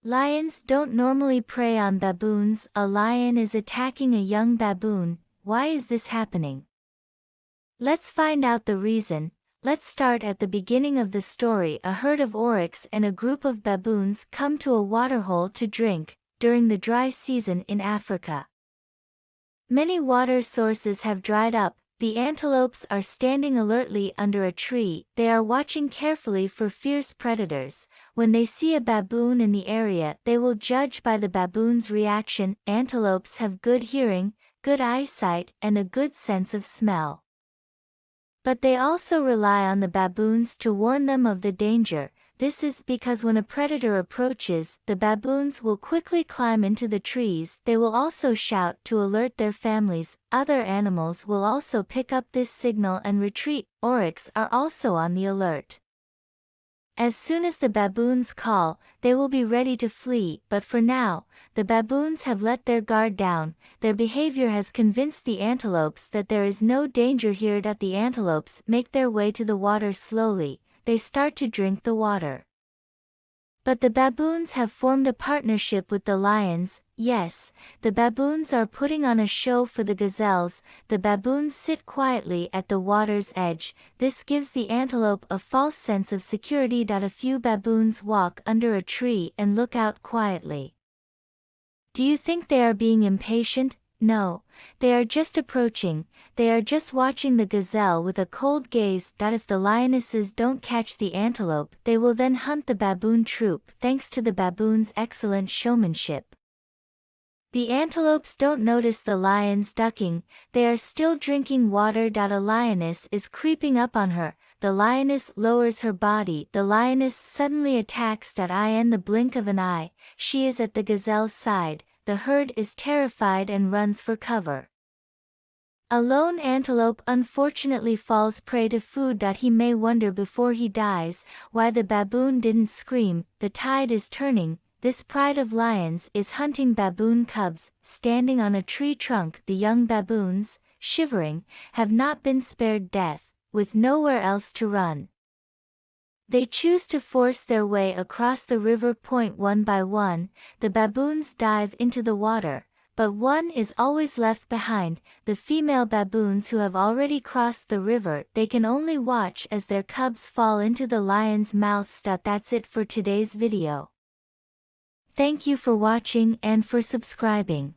Lions don't normally prey on baboons. A lion is attacking a young baboon. Why is this happening? Let's find out the reason. Let's start at the beginning of the story. A herd of oryx and a group of baboons come to a waterhole to drink, during the dry season in Africa. Many water sources have dried up. The antelopes are standing alertly under a tree. They are watching carefully for fierce predators. When they see a baboon in the area, they will judge by the baboon's reaction. Antelopes have good hearing, good eyesight, and a good sense of smell. But they also rely on the baboons to warn them of the danger. This is because when a predator approaches, the baboons will quickly climb into the trees. They will also shout to alert their families. Other animals will also pick up this signal and retreat. Oryx are also on the alert. As soon as the baboons call, they will be ready to flee, but for now, the baboons have let their guard down. Their behavior has convinced the antelopes that there is no danger here. The antelopes make their way to the water slowly. They start to drink the water. But the baboons have formed a partnership with the lions. Yes, the baboons are putting on a show for the gazelles. The baboons sit quietly at the water's edge. This gives the antelope a false sense of security. A few baboons walk under a tree and look out quietly. Do you think they are being impatient? No, they are just approaching. They are just watching the gazelle with a cold gaze. If the lionesses don't catch the antelope, they will then hunt the baboon troop, thanks to the baboon's excellent showmanship. The antelopes don't notice the lions ducking. They are still drinking water. A lioness is creeping up on her. The lioness lowers her body. The lioness suddenly attacks. In the blink of an eye, she is at the gazelle's side. The herd is terrified and runs for cover. A lone antelope unfortunately falls prey to food. He may wonder before he dies why the baboon didn't scream. The tide is turning. This pride of lions is hunting baboon cubs, standing on a tree trunk. The young baboons, shivering, have not been spared death, with nowhere else to run. They choose to force their way across the river. One by one, the baboons dive into the water, but one is always left behind, the female baboons who have already crossed the river. They can only watch as their cubs fall into the lion's mouths. That's it for today's video. Thank you for watching and for subscribing.